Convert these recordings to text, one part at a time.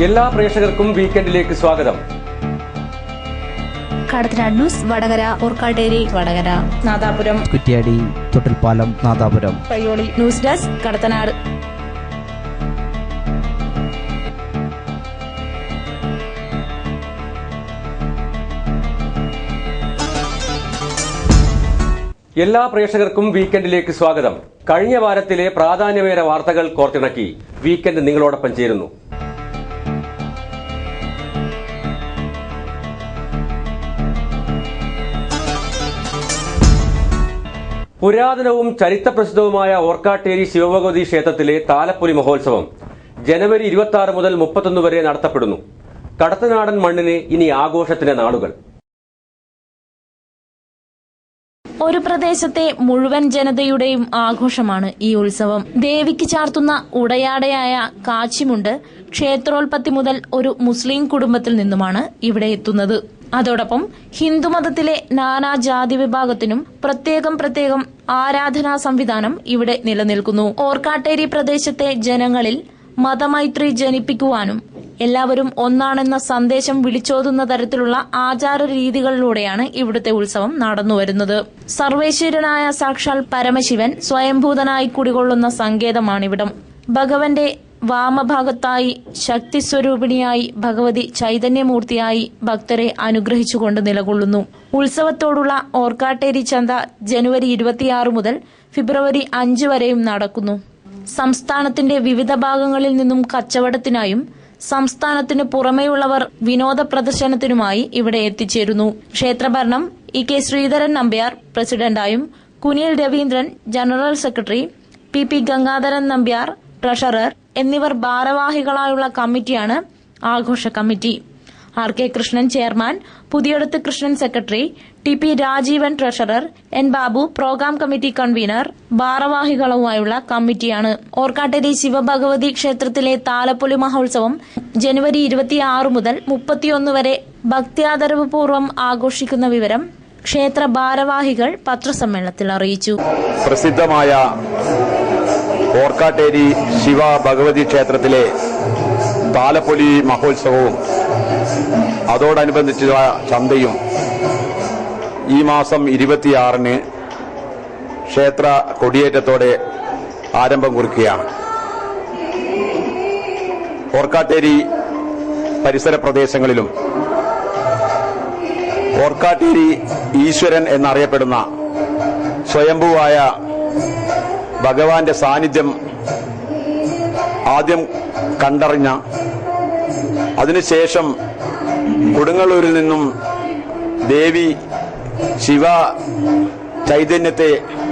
എല്ലാ പ്രേക്ഷകർക്കും വീക്കെൻഡിലേക്ക് സ്വാഗതം. Kadathanad news Vadakara, Orkkatteri Vadakara, Nadapuram, Kuttiadi, Thottilpalam, Nadapuram, Payyoli. News desk Kadathanad. എല്ലാ പ്രേക്ഷകർക്കും വീക്കെൻഡിലേക്ക് സ്വാഗതം. കഴിഞ്ഞ വാരത്തിലെ പ്രാധാന്യമേറെ വാർത്തകൾ കോർത്തിണക്കി വീക്കെൻഡ് നിങ്ങളോടൊപ്പം ചേരുന്നു. പുരാതനവും ചരിത്രപ്രസിദ്ധവുമായ ഓർക്കാട്ടേരി ശിവഭഗവതി ക്ഷേത്രത്തിലെ താലപ്പൊലി മഹോത്സവം ജനുവരി 26 മുതൽ 31 വരെ നടത്തപ്പെടുന്നു. കടത്തനാടൻ മണ്ണിന് ഇനി ആഘോഷത്തിന്റെ നാളുകൾ. ഒരു പ്രദേശത്തെ മുഴുവൻ ജനതയുടെയും ആഘോഷമാണ് ഈ ഉത്സവം. ദേവിക്ക് ചാർത്തുന്ന ഉടയാടയായ കാച്ചിമുണ്ട് ക്ഷേത്രോൽപത്തി മുതൽ ഒരു മുസ്ലിം കുടുംബത്തിൽ നിന്നുമാണ് ഇവിടെ എത്തുന്നത്. അതോടൊപ്പം ഹിന്ദുമതത്തിലെ നാനാജാതി വിഭാഗത്തിനും പ്രത്യേകം ആരാധനാ സംവിധാനം ഇവിടെ നിലനിൽക്കുന്നു. ഓർക്കാട്ടേരി പ്രദേശത്തെ ജനങ്ങളിൽ മതമൈത്രി ജനിപ്പിക്കുവാനും എല്ലാവരും ഒന്നാണെന്ന സന്ദേശം വിളിച്ചോതുന്ന തരത്തിലുള്ള ആചാര രീതികളിലൂടെയാണ് ഇവിടുത്തെ ഉത്സവം നടന്നുവരുന്നത്. സർവേശ്വരനായ സാക്ഷാൽ പരമശിവൻ സ്വയംഭൂതനായി കുടികൊള്ളുന്ന സങ്കേതമാണിവിടം. ഭഗവന്റെ വാമഭാഗത്തായി ശക്തിസ്വരൂപിണിയായി ഭഗവതി ചൈതന്യമൂർത്തിയായി ഭക്തരെ അനുഗ്രഹിച്ചുകൊണ്ട് നിലകൊള്ളുന്നു. ഉത്സവത്തോടുള്ള ഓർക്കാട്ടേരി ചന്ത ജനുവരി 26 മുതൽ ഫെബ്രുവരി 5 വരെയും നടക്കുന്നു. സംസ്ഥാനത്തിന്റെ വിവിധ ഭാഗങ്ങളിൽ നിന്നും കച്ചവടത്തിനായും സംസ്ഥാനത്തിന് പുറമെയുള്ളവർ വിനോദ പ്രദർശനത്തിനുമായി ഇവിടെ എത്തിച്ചേരുന്നു. ക്ഷേത്രഭരണം ഇ കെ ശ്രീധരൻ നമ്പ്യാർ പ്രസിഡന്റായും കുനിൽ Raveendran general secretary, P Gangadharan Nambiar treasurer എന്നിവർ ഭാരവാഹികളായുള്ള കമ്മിറ്റിയാണ് ആഘോഷ committee. R K Krishnan chairman, Puthiyadath Krishnan secretary, T Rajeevan treasurer, N Babu programme committee convener ഭാരവാഹികളുമായുള്ള കമ്മിറ്റിയാണ്. ഓർക്കാട്ടേരി ശിവഭഗവതി ക്ഷേത്രത്തിലെ താലപ്പൊലി മഹോത്സവം ജനുവരി 26 മുതൽ 31 വരെ ഭക്ത്യാദരവ് പൂർവ്വം ആഘോഷിക്കുന്ന വിവരം ക്ഷേത്ര ഭാരവാഹികൾ പത്രസമ്മേളനത്തിൽ അറിയിച്ചു. പ്രസിദ്ധമായ ഓർക്കാട്ടേരി ശിവ ഭഗവതി ക്ഷേത്രത്തിലെ താലപ്പൊലി മഹോത്സവവും അതോടനുബന്ധിച്ചുള്ള ചന്തയും ഈ മാസം 26-ന് ക്ഷേത്ര കൊടിയേറ്റത്തോടെ ആരംഭം കുറിക്കുകയാണ്. ഓർക്കാട്ടേരി പരിസര പ്രദേശങ്ങളിലും ഓർക്കാട്ടേരി ഈശ്വരൻ എന്നറിയപ്പെടുന്ന സ്വയംഭൂവായ ഭഗവാന്റെ സാന്നിധ്യം ആദ്യം കണ്ടറിഞ്ഞ, അതിനുശേഷം കൊടുങ്ങല്ലൂരിൽ നിന്നും ദേവി ശിവ ചൈതന്യത്തെ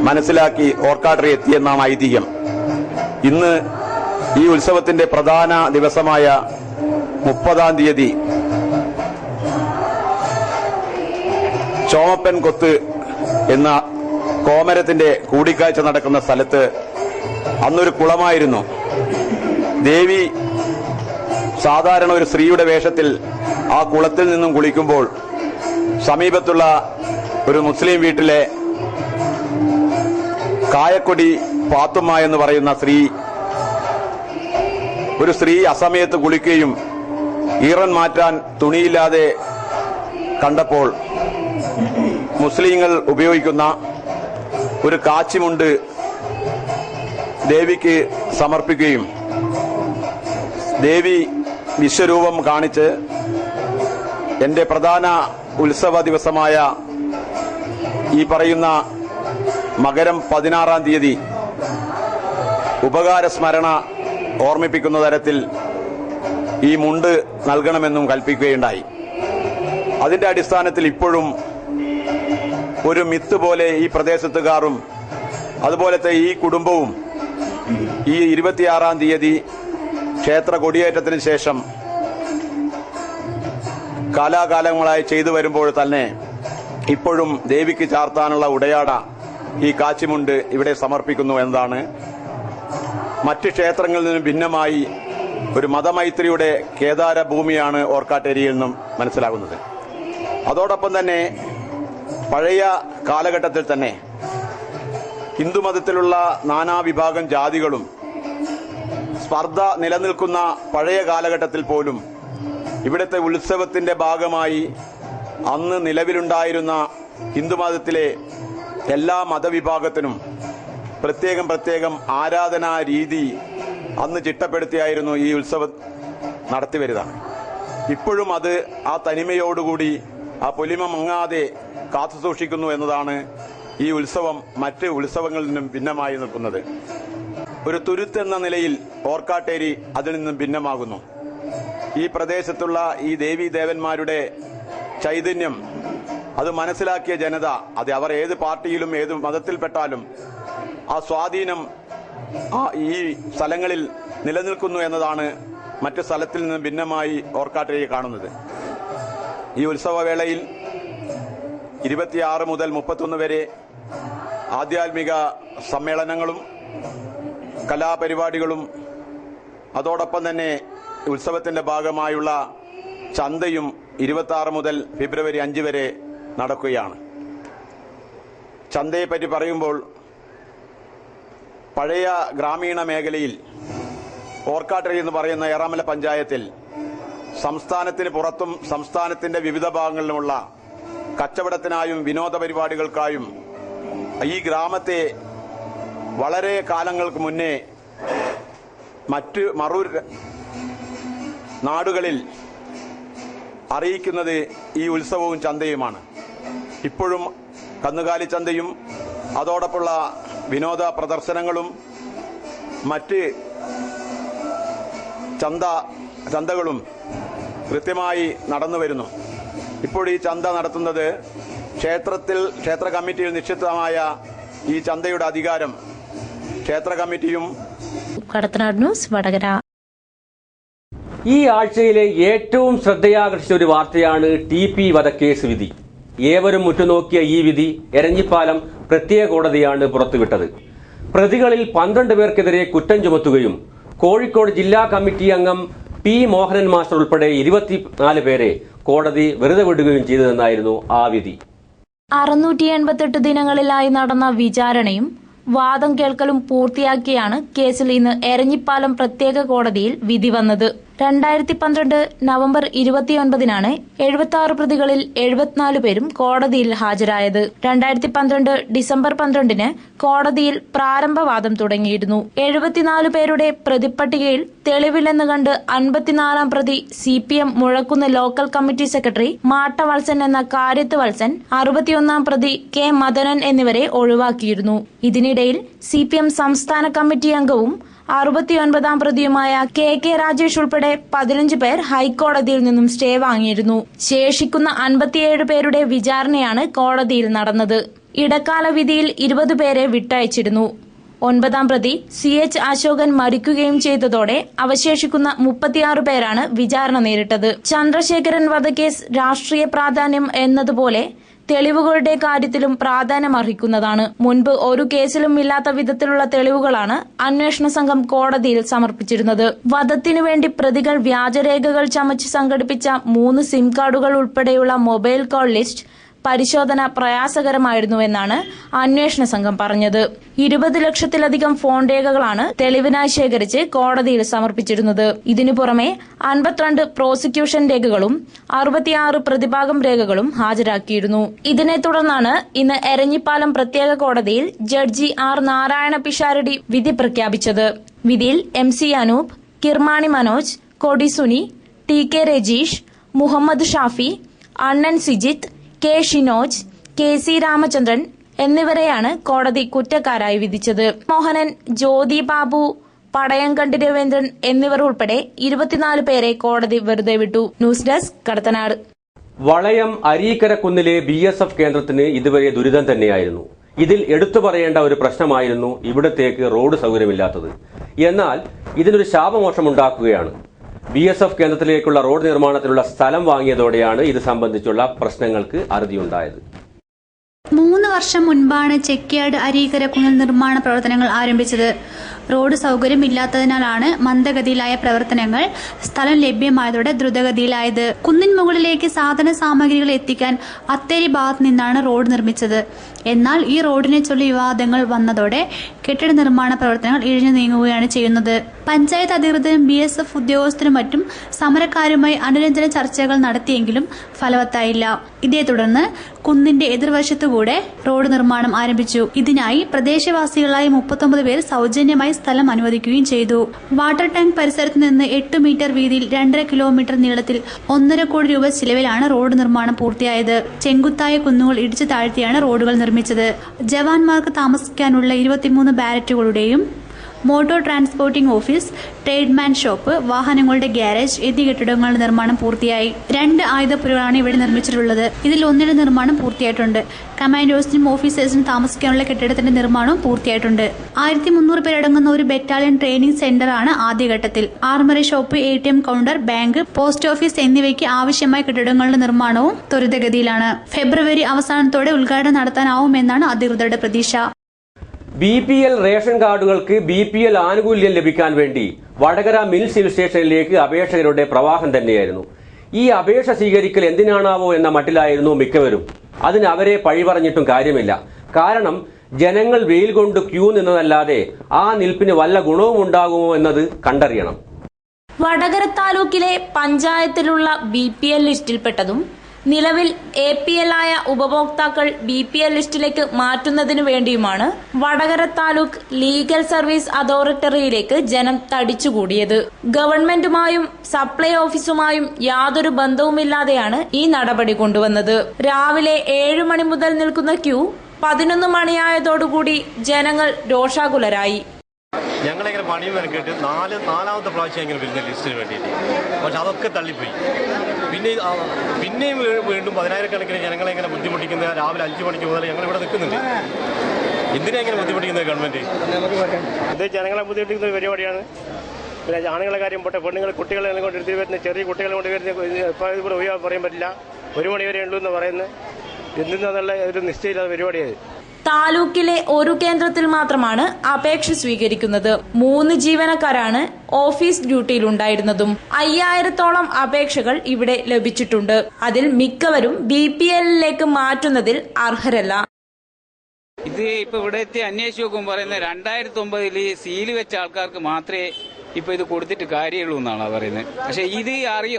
മനസ്സിലാക്കി ഓർക്കാട്ടേരി എത്തിയെന്നാണ് ഐതിഹ്യം. ഇന്ന് ഈ ഉത്സവത്തിന്റെ പ്രധാന ദിവസമായ 30-ാം തീയതി ചോമപ്പൻ കൊത്ത് എന്ന കോമരത്തിന്റെ കൂടിക്കാഴ്ച നടക്കുന്ന സ്ഥലത്ത് അന്നൊരു കുളമായിരുന്നു. ദേവി സാധാരണ ഒരു സ്ത്രീയുടെ വേഷത്തിൽ ആ കുളത്തിൽ നിന്നും കുളിക്കുമ്പോൾ സമീപത്തുള്ള ഒരു മുസ്ലിം വീട്ടിലെ കായക്കൊടി പാത്തുമ്മ എന്ന് പറയുന്ന ഒരു സ്ത്രീ അസമയത്ത് കുളിക്കുകയും ഈറൻ മാറ്റാൻ തുണിയില്ലാതെ കണ്ടപ്പോൾ മുസ്ലിങ്ങൾ ഉപയോഗിക്കുന്ന ഒരു കാച്ചിമുണ്ട് ദേവിക്ക് സമർപ്പിക്കുകയും ദേവി വിശ്വരൂപം കാണിച്ച് എന്റെ പ്രധാന ഉത്സവ ദിവസമായ ഈ പറയുന്ന മകരം 16-ാം തീയതി ഉപകാര സ്മരണ ഓർമ്മിപ്പിക്കുന്ന തരത്തിൽ ഈ മുണ്ട് നൽകണമെന്നും കൽപ്പിക്കുകയുണ്ടായി. അതിന്റെ അടിസ്ഥാനത്തിൽ ഇപ്പോഴും ഒരു മിത്ത് പോലെ ഈ പ്രദേശത്തുകാരും അതുപോലത്തെ ഈ കുടുംബവും ഈ 26-ാം തീയതി ക്ഷേത്ര കൊടിയേറ്റത്തിന് ശേഷം കാലാകാലങ്ങളായി ചെയ്തു വരുമ്പോൾ തന്നെ ഇപ്പോഴും ദേവിക്ക് ചാർത്താനുള്ള ഉടയാട ഈ കാച്ചിമുണ്ട് ഇവിടെ സമർപ്പിക്കുന്നു എന്നതാണ് മറ്റ് ക്ഷേത്രങ്ങളിൽ നിന്നും ഭിന്നമായി ഒരു മതമൈത്രിയുടെ കേദാര ഭൂമിയാണ് ഓർക്കാട്ടേരിയിൽ നിന്നും മനസ്സിലാകുന്നത്. അതോടൊപ്പം തന്നെ പഴയ കാലഘട്ടത്തിൽ തന്നെ ഹിന്ദുമതത്തിലുള്ള നാനാവിഭാഗം ജാതികളും സ്പർദ്ധ നിലനിൽക്കുന്ന പഴയ കാലഘട്ടത്തിൽ പോലും ഇവിടുത്തെ ഉത്സവത്തിന്റെ ഭാഗമായി അന്ന് നിലവിലുണ്ടായിരുന്ന ഹിന്ദുമതത്തിലെ എല്ലാ മതവിഭാഗത്തിനും പ്രത്യേകം ആരാധനാ രീതി അന്ന് ചിട്ടപ്പെടുത്തിയായിരുന്നു ഈ ഉത്സവം നടത്തിവരുന്നത്. ഇപ്പോഴും അത് ആ തനിമയോടുകൂടി ആ പൊലിമ മങ്ങാതെ കാത്തുസൂക്ഷിക്കുന്നു എന്നതാണ് ഈ ഉത്സവം മറ്റ് ഉത്സവങ്ങളിൽ നിന്നും ഭിന്നമായി നിൽക്കുന്നത്. ഒരു തുരുത്തെന്ന നിലയിൽ ഓർക്കാട്ടേരി അതിൽ നിന്നും ഭിന്നമാകുന്നു. ഈ പ്രദേശത്തുള്ള ഈ ദേവീദേവന്മാരുടെ ചൈതന്യം അത് മനസ്സിലാക്കിയ ജനത, അത് അവർ ഏത് പാർട്ടിയിലും ഏത് മതത്തിൽപ്പെട്ടാലും ആ സ്വാധീനം ഈ സ്ഥലങ്ങളിൽ നിലനിൽക്കുന്നു എന്നതാണ് മറ്റു സ്ഥലത്തിൽ നിന്ന് ഭിന്നമായി ഓർക്കാട്ടേരി കാണുന്നത്. ഈ ഉത്സവവേളയിൽ 26 മുതൽ 31 വരെ ആധ്യാത്മിക സമ്മേളനങ്ങളും കലാപരിപാടികളും അതോടൊപ്പം തന്നെ ഉത്സവത്തിന്റെ ഭാഗമായുള്ള ചന്തയും 26 മുതൽ ഫെബ്രുവരി 5 വരെ നടക്കുകയാണ്. ചന്തയെപ്പറ്റി പറയുമ്പോൾ പഴയ ഗ്രാമീണ മേഖലയിൽ ഓർക്കാട്ടേരി എന്ന് പറയുന്ന ഏറാമല പഞ്ചായത്തിൽ സംസ്ഥാനത്തിന് പുറത്തും സംസ്ഥാനത്തിന്റെ വിവിധ ഭാഗങ്ങളിലുമുള്ള കച്ചവടത്തിനായും വിനോദ പരിപാടികൾക്കായും ഈ ഗ്രാമത്തെ വളരെ കാലങ്ങൾക്ക് മുന്നേ മറ്റ് മറു നാടുകളിൽ അറിയിക്കുന്നത് ഈ ഉത്സവവും ചന്തയുമാണ്. ഇപ്പോഴും കന്നുകാലി ചന്തയും അതോടൊപ്പമുള്ള വിനോദ പ്രദർശനങ്ങളും മറ്റ് ചന്തകളും കൃത്യമായി നടന്നു വരുന്നു. ഇപ്പോൾ ഈ ചന്ത നടത്തുന്നത് ക്ഷേത്ര കമ്മിറ്റിയിൽ നിക്ഷിപ്തമായ ഈ ചന്തയുടെ അധികാരം ക്ഷേത്ര കമ്മിറ്റിയും. കടത്തനാട് ന്യൂസ്, വടകര. ഈ ആഴ്ചയിലെ ഏറ്റവും ശ്രദ്ധയാകർഷിച്ച ഒരു വാർത്തയാണ് TP വധക്കേസ് വിധി. ഏവരും ഉറ്റുനോക്കിയ ഈ വിധി എരഞ്ഞിപ്പാലം പ്രത്യേക കോടതിയാണ് പുറത്തുവിട്ടത്. പ്രതികളിൽ 12 പേർക്കെതിരെ കുറ്റം ചുമത്തുകയും കോഴിക്കോട് ജില്ലാ കമ്മിറ്റി അംഗം P മോഹനൻ മാസ്റ്റർ ഉൾപ്പെടെ 24 പേരെ കോടതി വെറുതെ വിടുകയും ചെയ്തതെന്നായിരുന്നു ആ വിധി. 688 ദിനങ്ങളിലായി നടന്ന വിചാരണയും വാദം കേൾക്കലും പൂർത്തിയാക്കിയാണ് കേസിൽ ഇന്ന് എരഞ്ഞിപ്പാലം പ്രത്യേക കോടതിയിൽ വിധി വന്നത്. 2012 നവംബർ 29-നാണ് 76 പ്രതികളിൽ 74 പേരും കോടതിയിൽ ഹാജരായത്. 2012 ഡിസംബർ 12-ന് കോടതിയിൽ പ്രാരംഭവാദം തുടങ്ങിയിരുന്നു. 74 പേരുടെ പ്രതിപ്പട്ടികയിൽ തെളിവില്ലെന്ന് കണ്ട് 54-ാം പ്രതി CPM Muzhakkunnu local committee secretary മാട്ട വത്സൻ എന്ന കാര്യത്ത് വത്സൻ, 61-ാം പ്രതി K മദനൻ എന്നിവരെ ഒഴിവാക്കിയിരുന്നു. ഇതിനിടയിൽ CPM സംസ്ഥാന കമ്മിറ്റി അംഗവും 69-ാം പ്രതിയുമായ KK രാജേഷ് ഉൾപ്പെടെ 15 പേർ ഹൈക്കോടതിയിൽ നിന്നും സ്റ്റേ വാങ്ങിയിരുന്നു. ശേഷിക്കുന്ന 57 പേരുടെ വിചാരണയാണ് കോടതിയിൽ നടന്നത്. ഇടക്കാല വിധിയിൽ 20 പേരെ വിട്ടയച്ചിരുന്നു. 9-ാം പ്രതി CH അശോകൻ മരിക്കുകയും ചെയ്തതോടെ അവശേഷിക്കുന്ന 36 പേരാണ് വിചാരണ നേരിട്ടത്. ചന്ദ്രശേഖരൻ വധക്കേസ് രാഷ്ട്രീയ പ്രാധാന്യം എന്നതുപോലെ തെളിവുകളുടെ കാര്യത്തിലും പ്രാധാന്യമർഹിക്കുന്നതാണ്. മുൻപ് ഒരു കേസിലും ഇല്ലാത്ത വിധത്തിലുള്ള തെളിവുകളാണ് അന്വേഷണ സംഘം കോടതിയിൽ സമർപ്പിച്ചിരുന്നത്. വധത്തിനു വേണ്ടി പ്രതികൾ വ്യാജരേഖകൾ ചമച്ച് സംഘടിപ്പിച്ച 3 സിം കാർഡുകൾ ഉൾപ്പെടെയുള്ള മൊബൈൽ കോൾ ലിസ്റ്റ് പരിശോധന പ്രയാസകരമായിരുന്നുവെന്നാണ് അന്വേഷണ സംഘം പറഞ്ഞത്. 20 ലക്ഷത്തിലധികം ഫോൺ രേഖകളാണ് തെളിവിനായി ശേഖരിച്ച് കോടതിയിൽ സമർപ്പിച്ചിരുന്നത്. ഇതിനു പുറമെ 52 പ്രോസിക്യൂഷൻ രേഖകളും 66 പ്രതിഭാഗം രേഖകളും ഹാജരാക്കിയിരുന്നു. ഇതിനെ തുടർന്നാണ് ഇന്ന് എരഞ്ഞിപ്പാലം പ്രത്യേക കോടതിയിൽ ജഡ്ജി R നാരായണ പിഷാരടി വിധി പ്രഖ്യാപിച്ചത്. വിധിയിൽ MC അനൂപ്, കിർമാണി മനോജ്, കൊടി സുനി, TK രജീഷ്, മുഹമ്മദ് ഷാഫി, അണ്ണൻ സിജിത്ത്, K ഷിനോജ്, KC രാമചന്ദ്രൻ എന്നിവരെയാണ് കോടതി കുറ്റക്കാരായി വിധിച്ചത്. മോഹനൻ, ജ്യോതി ബാബു, പടയങ്കണ്ടി രവീന്ദ്രൻ എന്നിവർ ഉൾപ്പെടെ 24 പേരെ കോടതി വെറുതെ വിട്ടു. News desk, Kadathanad. വളയം അരീക്കരക്കുന്നിലെ BSF കേന്ദ്രത്തിന് ഇതുവരെ ദുരിതം തന്നെയായിരുന്നു. ഇതിൽ എടുത്തു പറയേണ്ട ഒരു പ്രശ്നമായിരുന്നു ഇവിടത്തേക്ക് റോഡ് സൗകര്യമില്ലാത്തത്. എന്നാൽ ഇതിനൊരു ശാപമോക്ഷമുണ്ടാക്കുകയാണ്. BSF കേന്ദ്രത്തിലേക്കുള്ള റോഡ് നിർമ്മാണത്തിനുള്ള സ്ഥലം വാങ്ങിയതോടെയാണ് ഇത് സംബന്ധിച്ചുള്ള പ്രശ്നങ്ങൾക്ക് അറുതിയുണ്ടായത്. 3 വർഷം മുൻപാണ് ചെക്യാർഡ് അരീക്കരക്കുന്നിൽ നിർമ്മാണ പ്രവർത്തനങ്ങൾ ആരംഭിച്ചത്. റോഡ് സൗകര്യമില്ലാത്തതിനാലാണ് മന്ദഗതിയിലായ പ്രവർത്തനങ്ങൾ. സ്ഥലം ലഭ്യമായതോടെ ദ്രുതഗതിയിലായത്. കുന്നിൻ മുകളിലേക്ക് സാധന സാമഗ്രികൾ എത്തിക്കാൻ അത്തേരി ഭാഗത്ത് നിന്നാണ് റോഡ് നിർമ്മിച്ചത്. എന്നാൽ ഈ റോഡിനെ ചൊല്ലി വിവാദങ്ങൾ വന്നതോടെ കെട്ടിട നിർമ്മാണ പ്രവർത്തനങ്ങൾ ഇഴഞ്ഞു നീങ്ങുകയാണ് ചെയ്യുന്നത്. പഞ്ചായത്ത് അധികൃതരും BSF ഉദ്യോഗസ്ഥരും മറ്റും സമരക്കാരുമായി അനുരഞ്ജന ചർച്ചകൾ നടത്തിയെങ്കിലും ഫലവത്തായില്ല. ഇതേ തുടർന്ന് കുന്നിന്റെ എതിർവശത്തുകൂടെ റോഡ് നിർമ്മാണം ആരംഭിച്ചു. ഇതിനായി പ്രദേശവാസികളായ 39 പേർ സൗജന്യമായി സ്ഥലം അനുവദിക്കുകയും ചെയ്തു. വാട്ടർ ടാങ്ക് പരിസരത്ത് നിന്ന് 8 മീറ്റർ വീതിയിൽ 2.5 കിലോമീറ്റർ നീളത്തിൽ 1.5 കോടി രൂപ ചിലവിലാണ് റോഡ് നിർമ്മാണം പൂർത്തിയായത്. ചെങ്കുത്തായ കുന്നുകൾ ഇടിച്ചു താഴ്ത്തിയാണ് റോഡുകൾ നിർമ്മിച്ചത്. ജവാന്മാർക്ക് താമസിക്കാനുള്ള 23 ബാരറ്റുകളുടെയും motor transporting office, tradesman shop, വാഹനങ്ങളുടെ ഗ്യാരേജ് എന്നീ കെട്ടിടങ്ങളുടെ നിർമ്മാണം പൂർത്തിയായി. 2 ആയുധപ്പുരകളാണ് ഇവിടെ നിർമ്മിച്ചിട്ടുള്ളത്. ഇതിൽ ഒന്നിന്റെ നിർമ്മാണം പൂർത്തിയായിട്ടുണ്ട്. കമാൻഡോസിനും ഓഫീസേഴ്സിനും താമസിക്കാനുള്ള കെട്ടിടത്തിന്റെ നിർമ്മാണവും പൂർത്തിയായിട്ടുണ്ട്. 1300 പേരടങ്ങുന്ന ഒരു ബറ്റാലിയൻ ട്രെയിനിംഗ് സെന്ററാണ് ആദ്യഘട്ടത്തിൽ. Armoury shop, ATM counter, bank, post office എന്നിവയ്ക്ക് ആവശ്യമായ കെട്ടിടങ്ങളുടെ നിർമ്മാണവും ത്വരിതഗതിയിലാണ്. ഫെബ്രുവരി അവസാനത്തോടെ ഉദ്ഘാടനം നടത്താനാവുമെന്നാണ് അധികൃതരുടെ പ്രതീക്ഷ. BPL റേഷൻ കാർഡുകൾക്ക് BPL ആനുകൂല്യം ലഭിക്കാൻ വേണ്ടി വടകര മിൽ സിവിൽ സ്റ്റേഷനിലേക്ക് അപേക്ഷകരുടെ പ്രവാഹം തന്നെയായിരുന്നു. ഈ അപേക്ഷ സ്വീകരിക്കൽ എന്തിനാണാവോ എന്ന മട്ടിലായിരുന്നു മിക്കവരും. അതിന് അവരെ പഴി പറഞ്ഞിട്ടും കാര്യമില്ല. കാരണം ജനങ്ങൾ വെയിൽ കൊണ്ട് ക്യൂ നിന്നതല്ലാതെ ആ നിൽപ്പിന് വല്ല ഗുണവും ഉണ്ടാകുമോ എന്നത് കണ്ടറിയണം. വടകര താലൂക്കിലെ പഞ്ചായത്തിലുള്ള BPL ലിസ്റ്റിൽപ്പെട്ടതും നിലവിൽ APL ആയ ഉപഭോക്താക്കൾ BPL ലിസ്റ്റിലേക്ക് മാറ്റുന്നതിനു വേണ്ടിയുമാണ് വടകര താലൂക്ക് ലീഗൽ സർവീസ് അതോറിറ്റിയിലേക്ക് ജനം തടിച്ചുകൂടിയത്. ഗവൺമെന്റുമായും സപ്ലൈ ഓഫീസുമായും യാതൊരു ബന്ധവുമില്ലാതെയാണ് ഈ നടപടി കൊണ്ടുവന്നത്. രാവിലെ 7 മണി മുതൽ നിൽക്കുന്ന ക്യൂ 11 മണിയായതോടുകൂടി ജനങ്ങൾ രോഷാകുലരായി. ഞങ്ങളിങ്ങനെ പണിയും മെനക്കെട്ട് നാലാമത്തെ പ്രാവശ്യം ഇങ്ങനെ വരുന്ന ലിസ്റ്റിന് വേണ്ടിയിട്ട്. പക്ഷെ അതൊക്കെ തള്ളിപ്പോയി. പിന്നെയും വീണ്ടും 10,000-കണക്കിന് ജനങ്ങളെ ഇങ്ങനെ ബുദ്ധിമുട്ടിക്കുന്ന രാവിലെ 5 മണിക്ക് മുതൽ ഞങ്ങളിവിടെ നിൽക്കുന്നുണ്ട്. എന്തിനാ ഇങ്ങനെ ബുദ്ധിമുട്ടിക്കുന്നത് ഗവൺമെന്റ്? ഇത് ജനങ്ങളെ ബുദ്ധിമുട്ടിക്കുന്ന പരിപാടിയാണ്. പിന്നെ ആണുങ്ങളെ കാര്യം പോട്ടെ, പെണ്ണുങ്ങൾ കുട്ടികളെ കൊണ്ട് എടുത്ത് വരുന്ന ചെറിയ കുട്ടികളെ കൊണ്ട് വരുന്ന ഇപ്പോൾ ഇവിടെ പറയാൻ പറ്റില്ല. 1 മണി വരെ ഉള്ളൂ എന്ന് പറയുന്നത് എന്തിനാന്നുള്ള ഒരു നിശ്ചയമില്ലാത്ത പരിപാടിയാണ്. താലൂക്കിലെ ഒരു കേന്ദ്രത്തിൽ മാത്രമാണ് അപേക്ഷ സ്വീകരിക്കുന്നത്. 3 ജീവനക്കാരാണ് ഓഫീസ് ഡ്യൂട്ടിയിലുണ്ടായിരുന്നതും. 5000-ഓളം അപേക്ഷകൾ ഇവിടെ ലഭിച്ചിട്ടുണ്ട്. അതിൽ മിക്കവരും BPL-ലേക്ക് മാറ്റുന്നതിൽ അർഹരല്ല. ഇത് ഇപ്പൊ ഇവിടെ എത്തി അന്വേഷിച്ച് നോക്കുമ്പോൾ പറയുന്നത് 2009 സീല് വെച്ച ആൾക്കാർക്ക് മാത്രമേ ഇപ്പൊ ഇത് കൊടുത്തിട്ട് കാര്യമുള്ളൂ എന്നാണ് പറയുന്നത്. പക്ഷെ ഇത്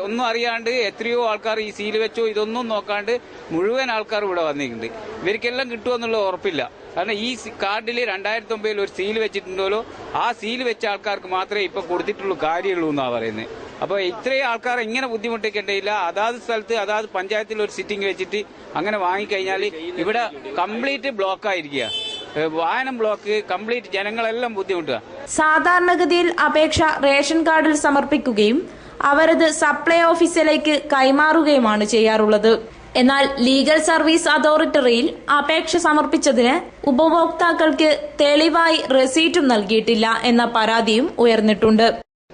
ഒന്നും അറിയാണ്ട് എത്രയോ ആൾക്കാർ ഈ സീല് വെച്ചോ ഇതൊന്നും നോക്കാണ്ട് മുഴുവൻ ആൾക്കാർ ഇവിടെ വന്നിട്ടുണ്ട്. ഇവർക്കെല്ലാം കിട്ടുമെന്നുള്ള ഉറപ്പില്ല. കാരണം ഈ കാർഡിൽ 2009 ഒരു സീല് വെച്ചിട്ടുണ്ടല്ലോ, ആ സീല് വെച്ച ആൾക്കാർക്ക് മാത്രമേ ഇപ്പൊ കൊടുത്തിട്ടുള്ളൂ കാര്യമുള്ളൂ എന്നാണ് പറയുന്നത്. അപ്പൊ ഇത്രയും ആൾക്കാർ ഇങ്ങനെ ബുദ്ധിമുട്ടിക്കേണ്ടയില്ല. അതാത് സ്ഥലത്ത് അതാത് പഞ്ചായത്തിൽ ഒരു സിറ്റിംഗ് വെച്ചിട്ട് അങ്ങനെ വാങ്ങിക്കഴിഞ്ഞാൽ ഇവിടെ കംപ്ലീറ്റ് ബ്ലോക്കായിരിക്കുക. വാഹനം ബ്ലോക്ക്, കംപ്ലീറ്റ് ജനങ്ങളെല്ലാം ബുദ്ധിമുട്ടുക. സാധാരണഗതിയിൽ അപേക്ഷ റേഷൻ കാർഡിൽ സമർപ്പിക്കുകയും അവരത് സപ്ലൈ ഓഫീസിലേക്ക് കൈമാറുകയുമാണ് ചെയ്യാറുള്ളത്. എന്നാൽ ലീഗൽ സർവീസ് അതോറിറ്റിയിൽ അപേക്ഷ സമർപ്പിച്ചതിന് ഉപഭോക്താക്കൾക്ക് തെളിവായി റെസീറ്റും നൽകിയിട്ടില്ല എന്ന പരാതിയും ഉയർന്നിട്ടുണ്ട്.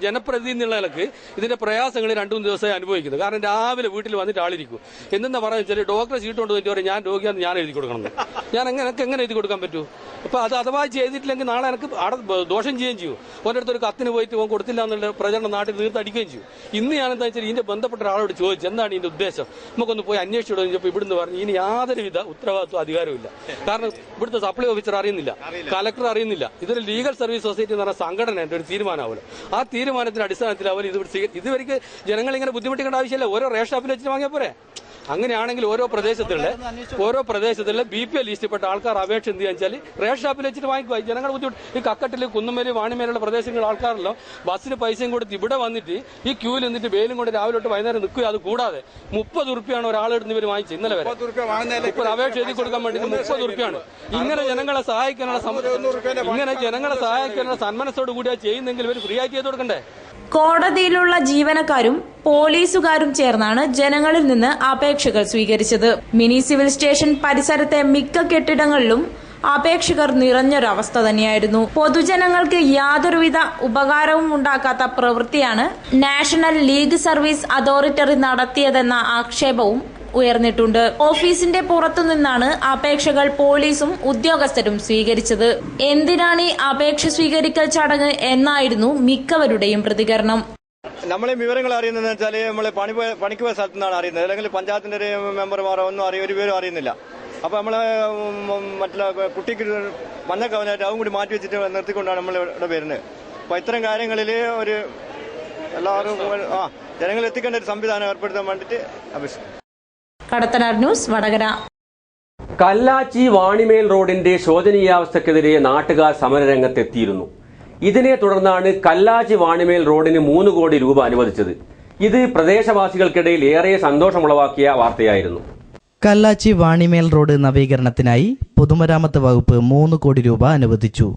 ജനപ്രതിനിധി എന്നുള്ള നിലക്ക് ഇതിന്റെ പ്രയാസങ്ങൾ 2-3 ദിവസമായി അനുഭവിക്കുന്നത്. കാരണം രാവിലെ വീട്ടിൽ വന്നിട്ട് ആളിരിക്കും. എന്തെന്നാ പറയാൻ വെച്ചാൽ ഡോക്ടറെ സീറ്റ് കൊണ്ട് വന്നിട്ട് ഞാൻ രോഗിയാന്ന് ഞാൻ എഴുതി കൊടുക്കണം. ഞാൻ എങ്ങനെ എഴുതി കൊടുക്കാൻ പറ്റൂ? അപ്പൊ അത് അഥവാ ചെയ്തിട്ടില്ലെങ്കിൽ നാളെ എനിക്ക് ദോഷം ചെയ്യുകയും ചെയ്യും. ഓരോരുത്തർ ഒരു കത്തിന് പോയിട്ട് ഓൻ കൊടുത്തില്ല എന്നുള്ള പ്രചരണം നാട്ടിൽ തീർത്തടിക്കുകയും ചെയ്യും. ഇന്ന് ഞാൻ എന്താ വെച്ചാൽ ഇതിന്റെ ബന്ധപ്പെട്ട ഒരാളോട് ചോദിച്ചു എന്താണ് ഇതിന്റെ ഉദ്ദേശം, നമുക്കൊന്ന് പോയി അന്വേഷിച്ചു കഴിഞ്ഞപ്പോൾ ഇവിടുന്ന് പറഞ്ഞു ഇനി യാതൊരുവിധ ഉത്തരവാദിത്വം അധികാരമില്ല. കാരണം ഇവിടുത്തെ സപ്ലൈ ഓഫീസർ അറിയുന്നില്ല, കലക്ടർ അറിയുന്നില്ല. ഇതൊരു ലീഗൽ സർവീസ് സൊസൈറ്റി എന്ന് പറഞ്ഞ സംഘടന ഒരു തീരുമാനമാവില്ല. ആ തീരുമാനത്തിന്റെ അടിസ്ഥാനത്തിൽ അവർ ഇതുവരെയ്ക്ക് ജനങ്ങളിങ്ങനെ ബുദ്ധിമുട്ടിക്കേണ്ട ആവശ്യമില്ല. ഓരോ റേഷൻ ഷോപ്പിൽ വെച്ചിട്ട് വാങ്ങിയാൽ പോരെ. അങ്ങനെയാണെങ്കിൽ ഓരോ പ്രദേശത്തുള്ള BPL ലിസ്റ്റിൽപ്പെട്ട ആൾക്കാർ അപേക്ഷ എന്ത് വെച്ചാൽ റേഷൻ ഷോപ്പിൽ വെച്ചിട്ട് വാങ്ങിക്കുക. ജനങ്ങളുടെ ബുദ്ധിമുട്ട് ഈ കക്കട്ടിൽ കുന്നുമേല് വാണിമേലുള്ള പ്രദേശങ്ങളിൽ ആൾക്കാരല്ലോ ബസ്സിന് പൈസയും കൊടുത്ത് ഇവിടെ വന്നിട്ട് ഈ ക്യൂവിൽ നിന്നിട്ട് വെയിലും കൊണ്ട് രാവിലെ തൊട്ട് വൈകുന്നേരം നിൽക്കുക. അത് കൂടാതെ 30 ഉറുപ്പിയാണ് ഒരാളെടുത്ത് ഇവർ വാങ്ങിച്ചത്. ഇന്നലെ വരെ ഇപ്പോൾ അപേക്ഷ എഴുതി കൊടുക്കാൻ വേണ്ടി 30 ഉറുപ്പിയാണ്. ഇങ്ങനെ ജനങ്ങളെ സഹായിക്കാനുള്ള സന്മനസ്സോട് കൂടി ചെയ്യുന്നെങ്കിൽ ഇവർ ഫ്രീ ആയിട്ട് ചെയ്ത് കൊടുക്കണ്ടേ? കോടതിയിലുള്ള ജീവനക്കാരും പോലീസുകാരും ചേർന്നാണ് ജനങ്ങളിൽ നിന്ന് അപേക്ഷകൾ സ്വീകരിച്ചത്. മിനി സിവിൽ സ്റ്റേഷൻ പരിസരത്തെ മിക്ക കെട്ടിടങ്ങളിലും അപേക്ഷകർ നിറഞ്ഞൊരവസ്ഥ തന്നെയായിരുന്നു. പൊതുജനങ്ങൾക്ക് യാതൊരുവിധ ഉപകാരവും ഉണ്ടാക്കാത്ത പ്രവൃത്തിയാണ് നാഷണൽ ലീഗ് സർവീസ് അതോറിറ്റി നടത്തിയതെന്ന ആക്ഷേപവും ഉയർന്നിട്ടുണ്ട്. ഓഫീസിന്റെ പുറത്തുനിന്നാണ് അപേക്ഷകൾ പോലീസും ഉദ്യോഗസ്ഥരും സ്വീകരിച്ചത്. എന്തിനാണ് ഈ അപേക്ഷ സ്വീകരിക്കൽ ചടങ്ങ് എന്നായിരുന്നു മിക്കവരുടെയും പ്രതികരണം. നമ്മളെ വിവരങ്ങൾ അറിയുന്നതെന്ന് വെച്ചാൽ നമ്മൾ പണിക്ക് പോയ സ്ഥലത്തു നിന്നാണ് അറിയുന്നത്. അല്ലെങ്കിൽ പഞ്ചായത്തിന്റെ ഒരു മെമ്പർമാരോ ഒന്നും ഒരു വിവരം അറിയുന്നില്ല. അപ്പൊ നമ്മള് മറ്റുള്ള കുട്ടിക്ക് മഞ്ഞക്കവനായിട്ട് അതും കൂടി മാറ്റി വെച്ചിട്ട് നിർത്തിക്കൊണ്ടാണ് നമ്മൾ ഇവിടെ വരുന്നത്. അപ്പൊ ഇത്തരം കാര്യങ്ങളിൽ ഒരു എല്ലാവരും ജനങ്ങൾ എത്തിക്കേണ്ട ഒരു സംവിധാനം ഏർപ്പെടുത്താൻ വേണ്ടിയിട്ട് അപേക്ഷിക്കും. കടത്തനാട് ന്യൂസ്, വടകര. കല്ലാച്ചി വാണിമേൽ റോഡിന്റെ ശോചനീയാവസ്ഥക്കെതിരെ നാട്ടുകാർ സമരരംഗത്തെത്തിയിരുന്നു. ഇതിനെ തുടർന്നാണ് കല്ലാച്ചി വാണിമേൽ റോഡിന് 3 കോടി രൂപ അനുവദിച്ചത്. ഇത് പ്രദേശവാസികൾക്കിടയിൽ ഏറെ സന്തോഷമുളവാക്കിയ വാർത്തയായിരുന്നു. കല്ലാച്ചി വാണിമേൽ റോഡ് നവീകരണത്തിനായി പൊതുമരാമത്ത് വകുപ്പ് 3 കോടി രൂപ അനുവദിച്ചു.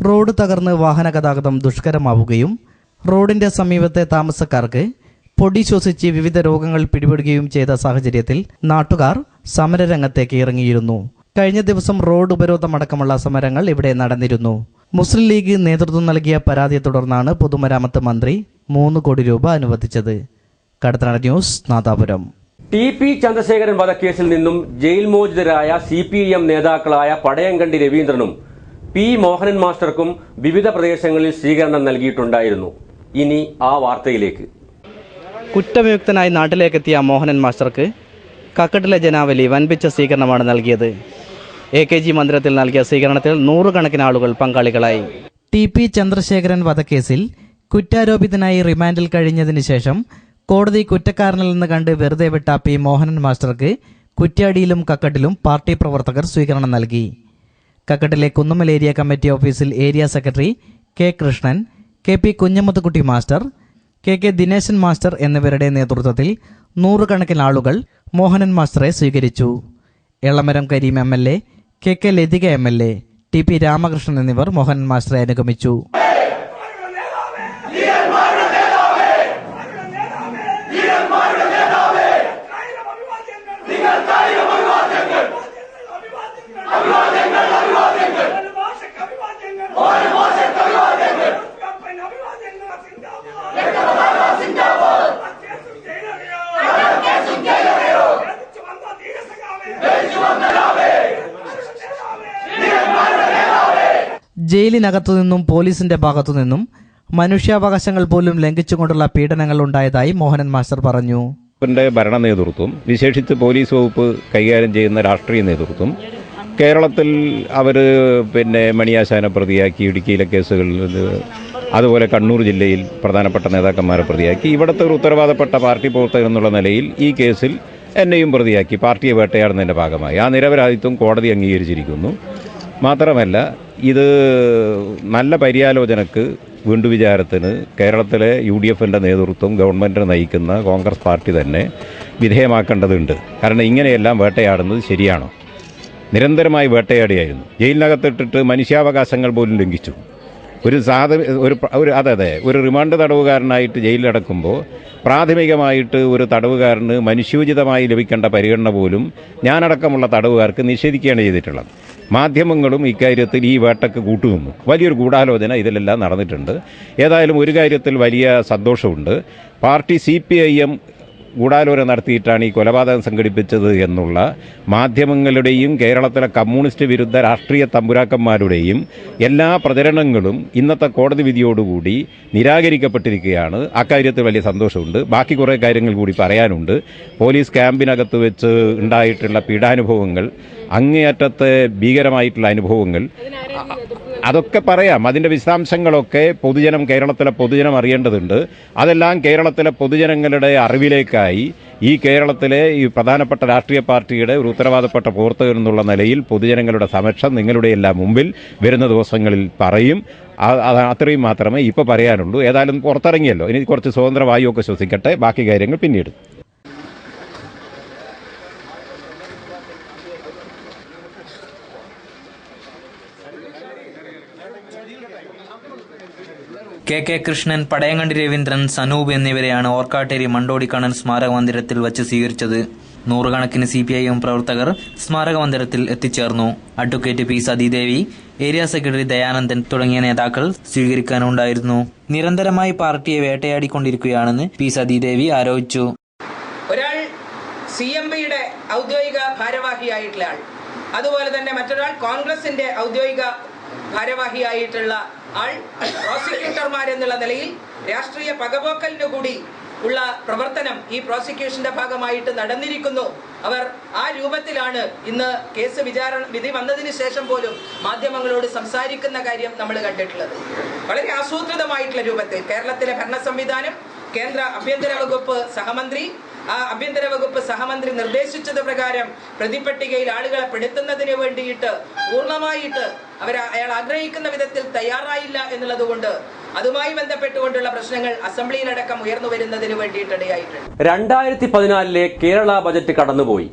റോഡ് തകർന്ന് വാഹന ഗതാഗതം ദുഷ്കരമാവുകയും റോഡിന്റെ സമീപത്തെ താമസക്കാർക്ക് പൊടി ശ്വസിച്ച് വിവിധ രോഗങ്ങൾ പിടിപെടുകയും ചെയ്ത സാഹചര്യത്തിൽ നാട്ടുകാർ സമരരംഗത്തേക്ക് ഇറങ്ങിയിരുന്നു. കഴിഞ്ഞ ദിവസം റോഡ് ഉപരോധമടക്കമുള്ള സമരങ്ങൾ ഇവിടെ നടന്നിരുന്നു. മുസ്ലിം ലീഗ് നേതൃത്വം നൽകിയ പരാതിയെ തുടർന്നാണ് പൊതുമരാമത്ത് മന്ത്രി 3 കോടി രൂപ അനുവദിച്ചത്. കടത്തനാട് ന്യൂസ്, നാദാപുരം. TP ചന്ദ്രശേഖരൻ വധക്കേസിൽ നിന്നും ജയിൽ മോചിതരായ CPIM നേതാക്കളായ പടയങ്കണ്ടി രവീന്ദ്രനും P മോഹനൻ മാസ്റ്റർക്കും വിവിധ പ്രദേശങ്ങളിൽ സ്വീകരണം നൽകിയിട്ടുണ്ടായിരുന്നു. ഇനി ആ വാർത്തയിലേക്ക്. കുറ്റവിമുക്തനായി നാട്ടിലേക്കെത്തിയ മോഹനൻ മാസ്റ്റർക്ക് കക്കട്ടിലെ ജനാവലി വൻപിച്ച സ്വീകരണമാണ് നൽകിയത്. AKG മന്ദിരത്തിൽ നൽകിയ സ്വീകരണത്തിൽ 100 കണക്കിന് ആളുകൾ പങ്കാളികളായി. TP ചന്ദ്രശേഖരൻ വധക്കേസിൽ കുറ്റാരോപിതനായി റിമാൻഡിൽ കഴിഞ്ഞതിന് ശേഷം കോടതി കുറ്റക്കാരനിൽ നിന്ന് കണ്ട് വെറുതെ വിട്ട P മോഹനൻ മാസ്റ്റർക്ക് കുറ്റ്യാടിയിലും കക്കട്ടിലും പാർട്ടി പ്രവർത്തകർ സ്വീകരണം നൽകി. കക്കട്ടിലെ കുന്നുമ്മൽ ഏരിയ കമ്മിറ്റി ഓഫീസിൽ area secretary K Krishnan, KP Kunhammathkutty master, KK Dineshan master എന്നിവരുടെ നേതൃത്വത്തിൽ 100 കണക്കിന് ആളുകൾ മോഹനൻ മാസ്റ്ററെ സ്വീകരിച്ചു. Elamaram Kareem MLA, KK Lathika MLA, TP Ramakrishnan എന്നിവർ മോഹനൻ മാസ്റ്ററെ അനുഗമിച്ചു. ജയിലിനകത്തുനിന്നും പോലീസിന്റെ ഭാഗത്തുനിന്നും മനുഷ്യാവകാശങ്ങൾ പോലും ലംഘിച്ചുകൊണ്ടുള്ള പീഡനങ്ങൾ ഉണ്ടായതായി മോഹനൻ മാസ്റ്റർ പറഞ്ഞു. ഭരണ നേതൃത്വം, വിശേഷിച്ച് പോലീസ് വകുപ്പ് കൈകാര്യം ചെയ്യുന്ന രാഷ്ട്രീയ നേതൃത്വം കേരളത്തിൽ അവർ മണിയാശാനെ പ്രതിയാക്കി, ഇടുക്കിയിലെ കേസുകളിൽ, അതുപോലെ കണ്ണൂർ ജില്ലയിൽ പ്രധാനപ്പെട്ട നേതാക്കന്മാരെ പ്രതിയാക്കി, ഇവിടുത്തെ ഒരു ഉത്തരവാദപ്പെട്ട പാർട്ടി പ്രവർത്തകൻ എന്നുള്ള നിലയിൽ ഈ കേസിൽ എന്നെയും പ്രതിയാക്കി പാർട്ടിയെ വേട്ടയാടുന്നതിൻ്റെ ഭാഗമായി ആ നിരപരാധിത്വം കോടതി അംഗീകരിച്ചിരിക്കുന്നു. മാത്രമല്ല, ഇത് നല്ല പര്യാലോചനക്ക് വീണ്ടും വിചാരത്തിന് കേരളത്തിലെ UDFന്റെ നേതൃത്വം ഗവൺമെൻറ് നയിക്കുന്ന കോൺഗ്രസ് പാർട്ടി തന്നെ വിധേയമാക്കേണ്ടതുണ്ട്. കാരണം ഇങ്ങനെയെല്ലാം വേട്ടയാടുന്നത് ശരിയാണോ? നിരന്തരമായി വേട്ടയാടിയായിരുന്നു. ജയിലിനകത്തിട്ടിട്ട് മനുഷ്യാവകാശങ്ങൾ പോലും ലംഘിച്ചു. ഒരു റിമാൻഡ് തടവുകാരനായിട്ട് ജയിലിലടക്കുമ്പോൾ പ്രാഥമികമായിട്ട് ഒരു തടവുകാരന് മനുഷ്യോചിതമായി ലഭിക്കേണ്ട പരിഗണന പോലും ഞാനടക്കമുള്ള തടവുകാർക്ക് നിഷേധിക്കുകയാണ് ചെയ്തിട്ടുള്ളത്. മാധ്യമങ്ങളും ഇക്കാര്യത്തിൽ ഈ വേട്ടയ്ക്ക് കൂട്ടുനിന്നു. വലിയൊരു ഗൂഢാലോചന ഇതിലെല്ലാം നടന്നിട്ടുണ്ട്. ഏതായാലും ഒരു കാര്യത്തിൽ വലിയ സന്തോഷമുണ്ട്. പാർട്ടി CPIM ഗൂഢാലോചന നടത്തിയിട്ടാണ് ഈ കൊലപാതകം സംഘടിപ്പിച്ചത് എന്നുള്ള മാധ്യമങ്ങളുടെയും കേരളത്തിലെ കമ്മ്യൂണിസ്റ്റ് വിരുദ്ധ രാഷ്ട്രീയ തമ്പുരാക്കന്മാരുടെയും എല്ലാ പ്രചരണങ്ങളും ഇന്നത്തെ കോടതി വിധിയോടുകൂടി നിരാകരിക്കപ്പെട്ടിരിക്കുകയാണ്. അക്കാര്യത്തിൽ വലിയ സന്തോഷമുണ്ട്. ബാക്കി കുറേ കാര്യങ്ങൾ കൂടി പറയാനുണ്ട്. പോലീസ് ക്യാമ്പിനകത്ത് വെച്ച് ഉണ്ടായിട്ടുള്ള പീഡാനുഭവങ്ങൾ, അങ്ങേയറ്റത്തെ ഭീകരമായിട്ടുള്ള അനുഭവങ്ങൾ, അതൊക്കെ പറയാം. അതിൻ്റെ വിശദാംശങ്ങളൊക്കെ കേരളത്തിലെ പൊതുജനം അറിയേണ്ടതുണ്ട്. അതെല്ലാം കേരളത്തിലെ പൊതുജനങ്ങളുടെ അറിവിലേക്കായി ഈ കേരളത്തിലെ ഈ പ്രധാനപ്പെട്ട രാഷ്ട്രീയ പാർട്ടിയുടെ ഒരു ഉത്തരവാദപ്പെട്ട പ്രവർത്തകൻ എന്നുള്ള നിലയിൽ പൊതുജനങ്ങളുടെ സമക്ഷം നിങ്ങളുടെ എല്ലാം മുമ്പിൽ വരുന്ന ദിവസങ്ങളിൽ പറയും. അത്രയും മാത്രമേ ഇപ്പോൾ പറയാനുള്ളൂ. ഏതായാലും പുറത്തിറങ്ങിയല്ലോ, ഇനി കുറച്ച് സ്വതന്ത്ര വായുവൊക്കെ ശ്വസിക്കട്ടെ, ബാക്കി കാര്യങ്ങൾ പിന്നീട്. KK കൃഷ്ണൻ, പടയങ്കണ്ടി രവീന്ദ്രൻ, സനൂപ് എന്നിവരെയാണ് ഓർക്കാട്ടേരി മണ്ടോടിക്കണ്ണൻ സ്മാരക മന്ദിരത്തിൽ വച്ച് സ്വീകരിച്ചത്. 100 കണക്കിന് CPIM പ്രവർത്തകർ സ്മാരക മന്ദിരത്തിൽ എത്തിച്ചേർന്നു. Advocate P Sathidevi, area secretary Dayanandan തുടങ്ങിയ നേതാക്കൾ സ്വീകരിക്കാനുണ്ടായിരുന്നു. നിരന്തരമായി പാർട്ടിയെ വേട്ടയാടിക്കൊണ്ടിരിക്കുകയാണെന്ന് P സതീദേവി ആരോപിച്ചു. ഒരാൾ CMBയുടെ ഔദ്യോഗിക ഭാരവാഹിയായിട്ടുള്ള ആൾ, അതുപോലെ തന്നെ മറ്റൊരാൾ കോൺഗ്രസിന്റെ ഔദ്യോഗിക ഭാരവാഹിയായിട്ടുള്ള ആൾ, പ്രോസിക്യൂട്ടർമാരെന്നുള്ള നിലയിൽ രാഷ്ട്രീയ പകപോക്കലിനു കൂടി ഉള്ള പ്രവർത്തനം ഈ പ്രോസിക്യൂഷന്റെ ഭാഗമായിട്ട് നടന്നിരിക്കുന്നു. അവർ ആ രൂപത്തിലാണ് ഇന്ന് കേസ് വിധി വന്നതിന് ശേഷം പോലും മാധ്യമങ്ങളോട് സംസാരിക്കുന്ന കാര്യം നമ്മൾ കണ്ടിട്ടുള്ളത്. വളരെ ആസൂത്രിതമായിട്ടുള്ള രൂപത്തിൽ കേരളത്തിലെ ഭരണ സംവിധാനം, കേന്ദ്ര ആഭ്യന്തര വകുപ്പ് സഹമന്ത്രി, ആ ആഭ്യന്തര വകുപ്പ് സഹമന്ത്രി നിർദ്ദേശിച്ചത് പ്രകാരം പ്രതിപട്ടികയിൽ ആളുകളെ പെടുത്തുന്നതിന് വേണ്ടിയിട്ട് പൂർണ്ണമായിട്ട് അയാൾ ആഗ്രഹിക്കുന്ന വിധത്തിൽ തയ്യാറായില്ല എന്നുള്ളത് കൊണ്ട് അതുമായി ബന്ധപ്പെട്ടുകൊണ്ടുള്ള പ്രശ്നങ്ങൾ അസംബ്ലിയിലടക്കം ഉയർന്നു വരുന്നതിന് വേണ്ടിയിട്ടിടയായിട്ടുണ്ട്. 2014 കേരള ബജറ്റ് കടന്നുപോയി.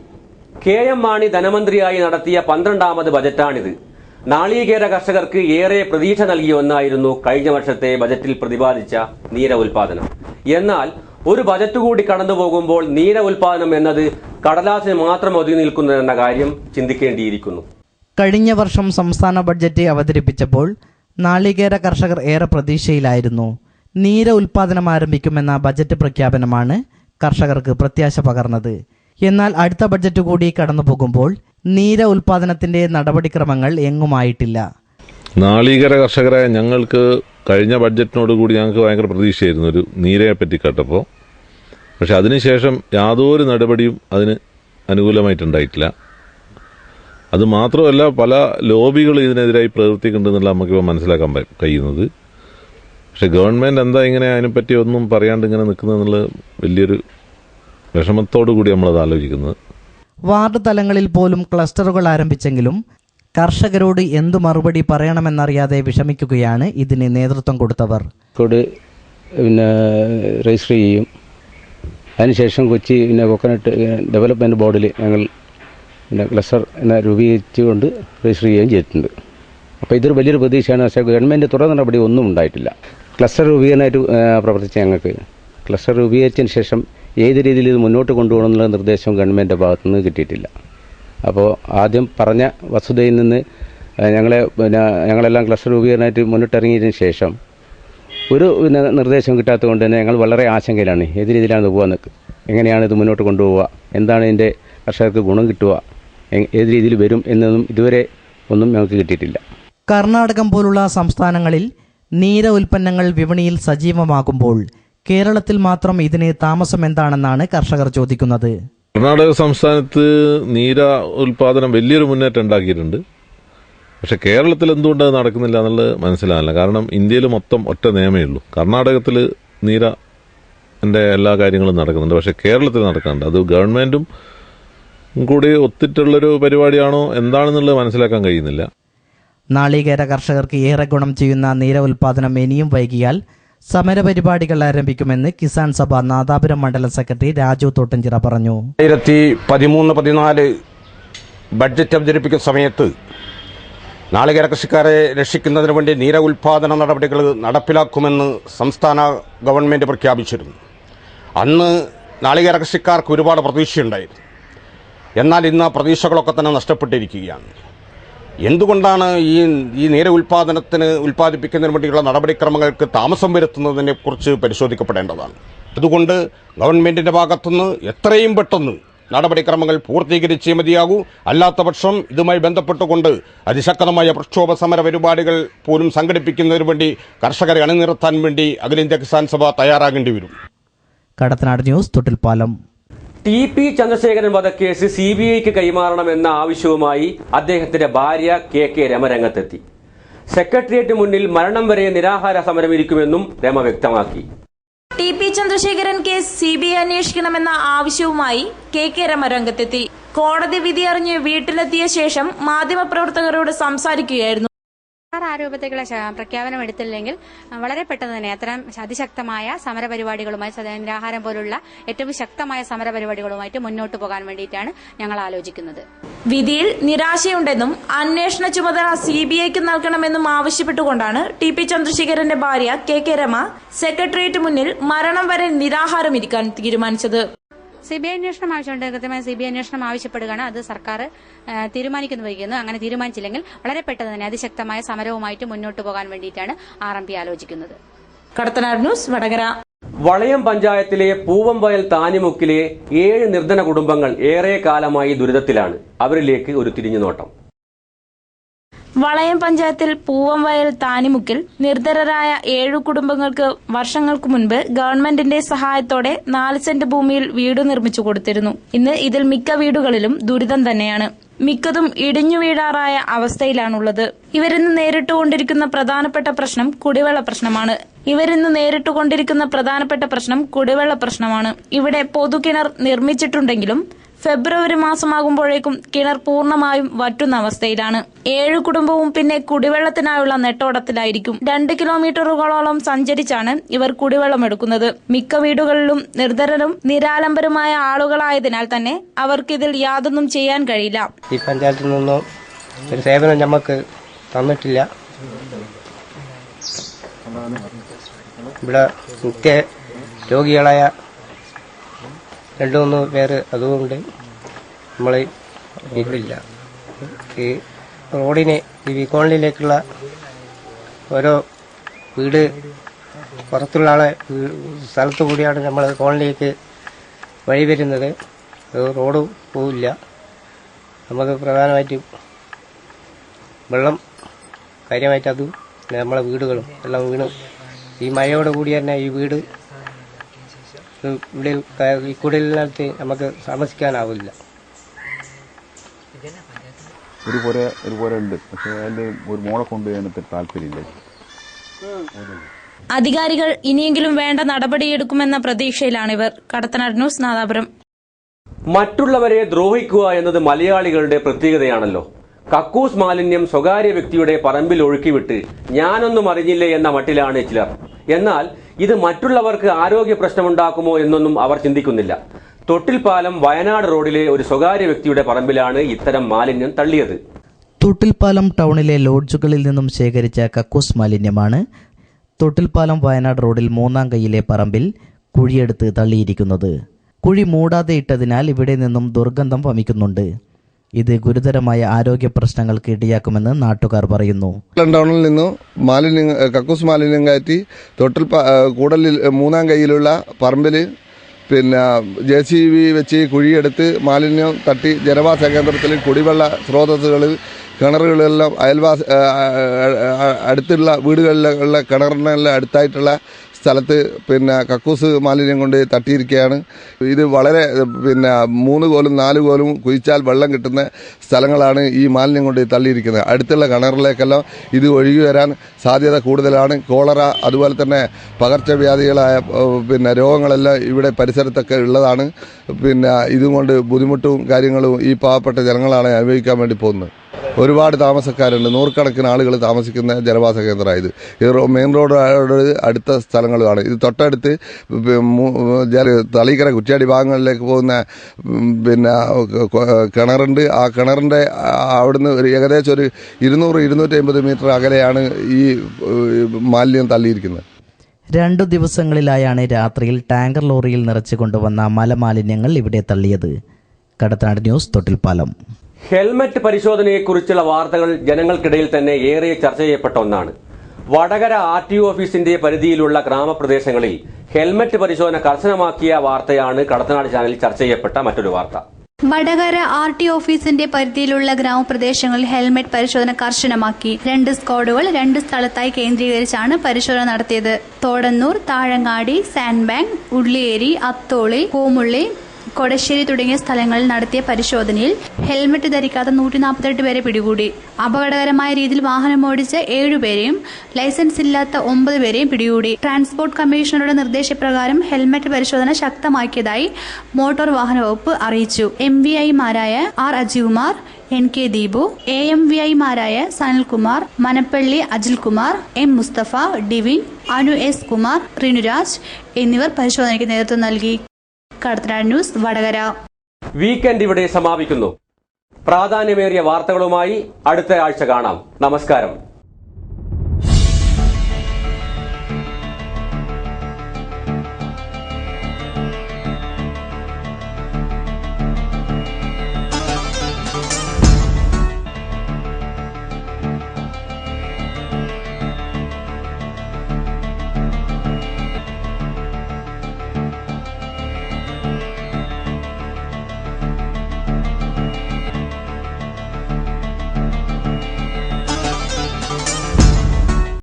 KM മാണി ധനമന്ത്രിയായി നടത്തിയ 12ാമത് ബജറ്റാണിത്. നാളികേര കർഷകർക്ക് ഏറെ പ്രതീക്ഷ നൽകിയ ഒന്നായിരുന്നു കഴിഞ്ഞ വർഷത്തെ ബജറ്റിൽ പ്രതിപാദിച്ച നീര ഉൽപാദനം. എന്നാൽ ഒരു ബജറ്റ് കൂടി കടന്നു പോകുമ്പോൾ നീര ഉൽപാദനം എന്നത് കടലാസിന് മാത്രം ഒതുങ്ങി നിൽക്കുന്നതെന്ന കാര്യം ചിന്തിക്കേണ്ടിയിരിക്കുന്നു. കഴിഞ്ഞ വർഷം സംസ്ഥാന ബഡ്ജറ്റ് അവതരിപ്പിച്ചപ്പോൾ നാളികേര കർഷകർ ഏറെ പ്രതീക്ഷയിലായിരുന്നു. നീര ഉൽപാദനം ആരംഭിക്കുമെന്ന ബജറ്റ് പ്രഖ്യാപനമാണ് കർഷകർക്ക് പ്രത്യാശ പകർന്നത്. എന്നാൽ അടുത്ത ബഡ്ജറ്റ് കൂടി കടന്നു പോകുമ്പോൾ നീര ഉൽപാദനത്തിന്റെ നടപടിക്രമങ്ങൾ എങ്ങുമായിട്ടില്ല. നാളികേര കർഷകരായ ഞങ്ങൾക്ക് കഴിഞ്ഞ ബഡ്ജറ്റിനോടുകൂടി ഞങ്ങൾക്ക് ഭയങ്കര പ്രതീക്ഷയായിരുന്നു ഒരു നീരയെ പറ്റി കേട്ടപ്പോൾ. പക്ഷെ അതിനുശേഷം യാതൊരു നടപടിയും അതിന് അനുകൂലമായിട്ടുണ്ടായിട്ടില്ല. അത് മാത്രമല്ല, പല ലോബികൾ ഇതിനെതിരായി പ്രവർത്തിക്കുന്നുണ്ടെന്നുള്ള നമുക്കിപ്പോൾ മനസ്സിലാക്കാൻ കഴിയുന്നത്. പക്ഷെ ഗവൺമെന്റ് എന്താ ഇങ്ങനെ അതിനെപ്പറ്റി ഒന്നും പറയാണ്ട് ഇങ്ങനെ നിൽക്കുന്നതെന്നുള്ള വലിയൊരു വിഷമത്തോടു കൂടി നമ്മളത് ആലോചിക്കുന്നത്. വാർഡ് തലങ്ങളിൽ പോലും ക്ലസ്റ്ററുകൾ ആരംഭിച്ചെങ്കിലും കർഷകരോട് എന്തു മറുപടി പറയണമെന്നറിയാതെ വിഷമിക്കുകയാണ് ഇതിന് നേതൃത്വം കൊടുത്തവർ. രജിസ്റ്റർ ചെയ്യും. അതിനുശേഷം കൊച്ചി കോക്കനട്ട് ഡെവലപ്മെന്റ് ബോർഡിൽ ഞങ്ങൾ ക്ലസ്റ്റർ രൂപീകരിച്ചുകൊണ്ട് രജിസ്റ്റർ ചെയ്യുകയും ചെയ്തിട്ടുണ്ട്. അപ്പോൾ ഇതൊരു വലിയൊരു പ്രതീക്ഷയാണ്. പക്ഷേ ഗവൺമെൻറ് തുടർ നടപടി ഒന്നും ഉണ്ടായിട്ടില്ല. ക്ലസ്റ്റർ രൂപീകരണമായിട്ട് പ്രവർത്തിച്ച ഞങ്ങൾക്ക് ക്ലസ്റ്റർ രൂപീകരിച്ചതിന് ശേഷം ഏത് രീതിയിൽ ഇത് മുന്നോട്ട് കൊണ്ടുപോകണം എന്നുള്ള നിർദ്ദേശം ഗവൺമെൻറ് ഭാഗത്തുനിന്ന് കിട്ടിയിട്ടില്ല. അപ്പോൾ ആദ്യം പറഞ്ഞ വസ്തുതയിൽ നിന്ന് ഞങ്ങളെല്ലാം ക്ലസ്റ്റർ രൂപീകരണമായിട്ട് മുന്നിട്ടിറങ്ങിയതിന് ശേഷം ഒരു നിർദ്ദേശം കിട്ടാത്തത് കൊണ്ട് തന്നെ ഞങ്ങൾ വളരെ ആശങ്കയിലാണ്. ഏത് രീതിയിലാണ് ഇത് പോകാൻ, എങ്ങനെയാണ് ഇത് മുന്നോട്ട് കൊണ്ടുപോവുക, എന്താണ് ഇതിൻ്റെ കർഷകർക്ക് ഗുണം കിട്ടുക, ഏത് രീതിയിൽ വരും എന്നൊന്നും ഇതുവരെ ഒന്നും ഞങ്ങൾക്ക് കിട്ടിയിട്ടില്ല. കർണാടകം പോലുള്ള സംസ്ഥാനങ്ങളിൽ നീര ഉൽപ്പന്നങ്ങൾ വിപണിയിൽ സജീവമാകുമ്പോൾ കേരളത്തിൽ മാത്രം ഇതിന് താമസം എന്താണെന്നാണ് കർഷകർ ചോദിക്കുന്നത്. കർണാടക സംസ്ഥാനത്ത് നീര ഉൽപാദനം വലിയൊരു മുന്നേറ്റം ഉണ്ടാക്കിയിട്ടുണ്ട്. പക്ഷെ കേരളത്തിൽ എന്തുകൊണ്ട് അത് നടക്കുന്നില്ല എന്നുള്ളത് മനസ്സിലാകില്ല. കാരണം ഇന്ത്യയിൽ മൊത്തം ഒറ്റ നിയമമേ ഉള്ളൂ. കർണാടകത്തിൽ നീരന്റെ എല്ലാ കാര്യങ്ങളും നടക്കുന്നുണ്ട്, പക്ഷെ കേരളത്തിൽ നടക്കാറുണ്ട്. അത് ഗവൺമെന്റും കൂടി ഒത്തിട്ടുള്ളൊരു പരിപാടിയാണോ എന്താണെന്നുള്ളത് മനസ്സിലാക്കാൻ കഴിയുന്നില്ല. നാളികേര കർഷകർക്ക് ഏറെ ഗുണം ചെയ്യുന്ന നീര ഉൽപാദനം ഇനിയും വൈകിയാൽ സമരപരിപാടികൾ ആരംഭിക്കുമെന്ന് കിസാൻ സഭ നാദാപുരം മണ്ഡലം സെക്രട്ടറി രാജു തോട്ടഞ്ചിറ പറഞ്ഞു. 2013-14 ബഡ്ജറ്റ് അവതരിപ്പിക്കുന്ന സമയത്ത് നാളികേര കൃഷിക്കാരെ രക്ഷിക്കുന്നതിന് വേണ്ടി നീര ഉൽപാദന നടപടികൾ നടപ്പിലാക്കുമെന്ന് സംസ്ഥാന ഗവൺമെന്റ് പ്രഖ്യാപിച്ചിരുന്നു. അന്ന് നാളികേര കൃഷിക്കാർക്ക് ഒരുപാട് പ്രതീക്ഷയുണ്ടായിരുന്നു. എന്നാൽ ഇന്ന് പ്രതീക്ഷകളൊക്കെ തന്നെ നഷ്ടപ്പെട്ടിരിക്കുകയാണ്. എന്തുകൊണ്ടാണ് ഈ നീര ഉൽപ്പാദിപ്പിക്കുന്നതിന് വേണ്ടിയുള്ള നടപടിക്രമങ്ങൾക്ക് താമസം വരുത്തുന്നതിനെ കുറിച്ച് പരിശോധിക്കപ്പെടേണ്ടതാണ്. അതുകൊണ്ട് ഗവൺമെന്റിന്റെ ഭാഗത്തുനിന്ന് എത്രയും പെട്ടെന്ന് നടപടിക്രമങ്ങൾ പൂർത്തീകരിച്ചേ മതിയാകൂ. അല്ലാത്തപക്ഷം ഇതുമായി ബന്ധപ്പെട്ടുകൊണ്ട് അതിശക്തമായ പ്രക്ഷോഭ സമര പരിപാടികൾ പോലും സംഘടിപ്പിക്കുന്നതിന് വേണ്ടി കർഷകരെ അണിനിരത്താൻ വേണ്ടി അഖിലേന്ത്യാ കിസാൻ സഭ തയ്യാറാകേണ്ടി വരും. കടത്തനാട് ന്യൂസ്, തൊട്ടിൽപ്പാലം. TP ചന്ദ്രശേഖരൻ വധക്കേസ് CBIക്ക് കൈമാറണമെന്ന ആവശ്യവുമായി അദ്ദേഹത്തിന്റെ ഭാര്യ KK രമ രംഗത്തെത്തി. സെക്രട്ടേറിയറ്റ് മുന്നിൽ മരണം വരെ നിരാഹാര സമരമിരിക്കുമെന്നും രമ വ്യക്തമാക്കി. TP ചന്ദ്രശേഖരൻ കേസ് CBI അന്വേഷിക്കണമെന്ന ആവശ്യവുമായി KK രമ രംഗത്തെത്തി. കോടതി വിധി അറിഞ്ഞ് വീട്ടിലെത്തിയ ശേഷം മാധ്യമപ്രവർത്തകരോട് സംസാരിക്കുകയായിരുന്നു. ആരോപണത്തിലുള്ള പ്രഖ്യാപനം എടുത്തില്ലെങ്കിൽ വളരെ പെട്ടെന്ന് തന്നെ അത്തരം അതിശക്തമായ സമരപരിപാടികളുമായി നിരാഹാരം പോലുള്ള ഏറ്റവും ശക്തമായ സമരപരിപാടികളുമായിട്ട് മുന്നോട്ട് പോകാൻ വേണ്ടിയിട്ടാണ് ഞങ്ങൾ ആലോചിക്കുന്നത്. വിധിയിൽ നിരാശയുണ്ടെന്നും അന്വേഷണ ചുമതല CBIക്ക് നൽകണമെന്നും ആവശ്യപ്പെട്ടുകൊണ്ടാണ് TP ചന്ദ്രശേഖരന്റെ ഭാര്യ KK രമ സെക്രട്ടേറിയറ്റ് മുന്നിൽ മരണം വരെ നിരാഹാരം ഇരിക്കാൻ തീരുമാനിച്ചത്. CBI അന്വേഷണം ആവശ്യമുണ്ട്. കൃത്യമായ CBI അന്വേഷണം ആവശ്യപ്പെടുകയാണ്. അത് സർക്കാർ തീരുമാനിക്കുന്നു വയ്ക്കുന്നു. അങ്ങനെ തീരുമാനിച്ചില്ലെങ്കിൽ വളരെ പെട്ടെന്ന് തന്നെ അതിശക്തമായ സമരവുമായിട്ട് മുന്നോട്ട് പോകാൻ വേണ്ടിയിട്ടാണ് RMP ആലോചിക്കുന്നത്. കടത്തനാട് ന്യൂസ്, വടകര. വളയം പഞ്ചായത്തിലെ പൂവംവയൽ താനിമുക്കിലെ 7 നിർധന കുടുംബങ്ങൾ ഏറെ കാലമായി ദുരിതത്തിലാണ്. അവരിലേക്ക് ഒരു തിരിഞ്ഞുനോട്ടം. വളയം പഞ്ചായത്തിൽ പൂവംവയൽ താനിമുക്കിൽ നിർധരരായ 7 കുടുംബങ്ങൾക്ക് വർഷങ്ങൾക്ക് മുൻപ് ഗവൺമെന്റിന്റെ സഹായത്തോടെ 4 സെന്റ് ഭൂമിയിൽ വീട് നിർമ്മിച്ചു കൊടുത്തിരുന്നു. ഇന്ന് ഇതിൽ മിക്ക വീടുകളിലും ദുരിതം തന്നെയാണ്. മിക്കതും ഇടിഞ്ഞു വീഴാറായ അവസ്ഥയിലാണുള്ളത്. ഇവരിന്ന് നേരിട്ടുകൊണ്ടിരിക്കുന്ന പ്രധാനപ്പെട്ട പ്രശ്നം കുടിവെള്ള പ്രശ്നമാണ്. ഇവിടെ പൊതുകിണർ നിർമ്മിച്ചിട്ടുണ്ടെങ്കിലും ഫെബ്രുവരി മാസമാകുമ്പോഴേക്കും കിണർ പൂർണ്ണമായും വറ്റുന്ന അവസ്ഥയിലാണ്. 7 കുടുംബവും പിന്നെ കുടിവെള്ളത്തിനായുള്ള നെട്ടോട്ടത്തിലായിരിക്കും. 2 കിലോമീറ്ററുകളോളം സഞ്ചരിച്ചാണ് ഇവർ കുടിവെള്ളം എടുക്കുന്നത്. മിക്ക വീടുകളിലും നിർധരരും നിരാലംബരുമായ ആളുകളായതിനാൽ തന്നെ അവർക്കിതിൽ യാതൊന്നും ചെയ്യാൻ കഴിയില്ല. ഈ പഞ്ചായത്തിൽ നിന്നും ഒരു സേവനം നമുക്ക് തന്നിട്ടില്ല. ഇവിടെ മുഖ്യ രോഗികളായ 2-3 പേര് അതുകൊണ്ട് നമ്മൾ ഇല്ല. ഈ റോഡിന് ഈ കോളനിയിലേക്കുള്ള ഓരോ വീട് പുറത്തുള്ള ആളെ സ്ഥലത്തു കൂടിയാണ് നമ്മൾ കോളനിയിലേക്ക് വഴി വരുന്നത്. റോഡ് പോവില്ല. നമുക്ക് പ്രധാനമായിട്ടും വെള്ളം കാര്യമായിട്ട് അതും നമ്മളെ വീടുകളും എല്ലാം വീണ് ഈ മഴയോട് കൂടി തന്നെ ഈ വീട് ഇവിടെ ഈ കുടിലിനകത്ത് നമുക്ക് താമസിക്കാനാവില്ല. ഒരുപോലെ ഉണ്ട്. പക്ഷെ അതിന്റെ ഒരു മോളെ കൊണ്ടുപോകാനൊക്കെ താല്പര്യമില്ല. അധികാരികൾ ഇനിയെങ്കിലും വേണ്ട നടപടിയെടുക്കുമെന്ന പ്രതീക്ഷയിലാണിവർ. കടത്തനാട് ന്യൂസ്, നാദാപുരം. മറ്റുള്ളവരെ ദ്രോഹിക്കുക എന്നത് മലയാളികളുടെ പ്രത്യേകതയാണല്ലോ. കക്കൂസ് മാലിന്യം സ്വകാര്യ വ്യക്തിയുടെ പറമ്പിൽ ഒഴുക്കിവിട്ട് ഞാനൊന്നും അറിഞ്ഞില്ലേ എന്ന മട്ടിലാണ് ചിലർ. എന്നാൽ ഇത് മറ്റുള്ളവർക്ക് ആരോഗ്യ പ്രശ്നമുണ്ടാക്കുമോ എന്നൊന്നും അവർ ചിന്തിക്കുന്നില്ല. തൊട്ടിൽപ്പാലം വയനാട് റോഡിലെ ഒരു സ്വകാര്യ വ്യക്തിയുടെ പറമ്പിലാണ് ഇത്തരം മാലിന്യം തള്ളിയത്. തൊട്ടിൽപ്പാലം ടൗണിലെ ലോഡ്ജുകളിൽ നിന്നും ശേഖരിച്ച കക്കൂസ് മാലിന്യമാണ് തൊട്ടിൽപ്പാലം വയനാട് റോഡിൽ 3-ാം കൈയിലെ പറമ്പിൽ കുഴിയെടുത്ത് തള്ളിയിരിക്കുന്നത്. കുഴി മൂടാതെ ഇട്ടതിനാൽ ഇവിടെ നിന്നും ദുർഗന്ധം വമിക്കുന്നുണ്ട്. ഇത് ഗുരുതരമായ ആരോഗ്യ പ്രശ്നങ്ങൾക്ക് ഇടയാക്കുമെന്ന് നാട്ടുകാർ പറയുന്നു. ടൗണിൽ നിന്നും കക്കൂസ് മാലിന്യം കയറ്റി കൂടലിൽ 3-ാം കൈയിലുള്ള പറമ്പിൽ JCB വെച്ച് കുഴിയെടുത്ത് മാലിന്യം തട്ടി ജനവാസ കേന്ദ്രത്തിൽ കുടിവെള്ള സ്രോതസ്സുകളിൽ കിണറുകളെല്ലാം അടുത്തുള്ള വീടുകളിലുള്ള കിണറിനെല്ലാം അടുത്തായിട്ടുള്ള സ്ഥലത്ത് കക്കൂസ് മാലിന്യം കൊണ്ട് തട്ടിയിരിക്കുകയാണ്. ഇത് വളരെ 3 കോലും 4 കോലും കുഴിച്ചാൽ വെള്ളം കിട്ടുന്ന സ്ഥലങ്ങളാണ് ഈ മാലിന്യം കൊണ്ട് തള്ളിയിരിക്കുന്നത്. അടുത്തുള്ള കിണറിലേക്കെല്ലാം ഇത് ഒഴുകി വരാൻ സാധ്യത കൂടുതലാണ്. കോളറ അതുപോലെ തന്നെ പകർച്ചവ്യാധികളായ രോഗങ്ങളെല്ലാം ഇവിടെ പരിസരത്തൊക്കെ ഉള്ളതാണ്. ഇതുകൊണ്ട് ബുദ്ധിമുട്ടും കാര്യങ്ങളും ഈ പാവപ്പെട്ട ജനങ്ങളാണ് അനുഭവിക്കാൻ വേണ്ടി പോകുന്നത്. ഒരുപാട് താമസക്കാരുണ്ട്. 100 ആളുകൾ താമസിക്കുന്ന ജനവാസ കേന്ദ്രമായത്. മെയിൻ റോഡ് അടുത്ത സ്ഥലങ്ങളുമാണ്. ഇത് തൊട്ടടുത്ത് തളീക്കര കുറ്റ്യാടി ഭാഗങ്ങളിലേക്ക് പോകുന്ന കിണറുണ്ട്. ആ കിണറിൻ്റെ അവിടുന്ന് ഏകദേശം ഒരു 200-250 മീറ്റർ അകലെയാണ് ഈ മാലിന്യം തള്ളിയിരിക്കുന്നത്. 2 ദിവസങ്ങളിലായാണ് രാത്രിയിൽ ടാങ്കർ ലോറിയിൽ നിറച്ചു കൊണ്ടുവന്ന മലമാലിന്യങ്ങൾ ഇവിടെ തള്ളിയത്. കടത്തനാട് ന്യൂസ്, തൊട്ടിൽപ്പാലം. ഹെൽമറ്റ് പരിശോധനയെക്കുറിച്ചുള്ള വാർത്തകൾ ജനങ്ങൾക്കിടയിൽ തന്നെ ഏറെ ചർച്ച ചെയ്യപ്പെട്ട ഒന്നാണ്. വടകര RTO ഓഫീസിന്റെ പരിധിയിലുള്ള ഗ്രാമപ്രദേശങ്ങളിൽ ഹെൽമറ്റ് പരിശോധന കർശനമാക്കിയ വാർത്തയാണ് കടത്തനാട് ചാനലിൽ ചർച്ച ചെയ്യപ്പെട്ട മറ്റൊരു വാർത്ത. വടകര RTO ഓഫീസിന്റെ പരിധിയിലുള്ള ഗ്രാമപ്രദേശങ്ങളിൽ ഹെൽമെറ്റ് പരിശോധന കർശനമാക്കി. 2 സ്ക്വാഡുകൾ 2 സ്ഥലത്തായി കേന്ദ്രീകരിച്ചാണ് പരിശോധന നടത്തിയത്. തോടന്നൂർ, താഴങ്ങാടി, സാൻഡ് ബാങ്ക്, ഉള്ളിയേരി, അത്തോളി, കൂമുള്ളി, കൊടശ്ശേരി തുടങ്ങിയ സ്ഥലങ്ങളിൽ നടത്തിയ പരിശോധനയിൽ ഹെൽമറ്റ് ധരിക്കാത്ത 148 പേരെ പിടികൂടി. അപകടകരമായ രീതിയിൽ വാഹനമോടിച്ച 7 പേരെയും ലൈസൻസ് ഇല്ലാത്ത 9 പേരെയും പിടികൂടി. ട്രാൻസ്പോർട്ട് കമ്മീഷണറുടെ നിർദ്ദേശപ്രകാരം ഹെൽമറ്റ് പരിശോധന ശക്തമാക്കിയതായി മോട്ടോർ വാഹന വകുപ്പ് അറിയിച്ചു. MVIമാരായ R. Ajikumar, NK Deepu, AMVIമാരായ Sanalkumar, Manappally Ajilkumar, M. Mustafa, Divin, Anu S. Kumar, റിനുരാജ് എന്നിവർ പരിശോധനയ്ക്ക് നേതൃത്വം നൽകി. കടത്തനാട് ന്യൂസ്, വടകര. വീക്കെൻഡ് ഇവിടെ സമാപിക്കുന്നു. പ്രാധാന്യമേറിയ വാർത്തകളുമായി അടുത്ത ആഴ്ച കാണാം. നമസ്കാരം.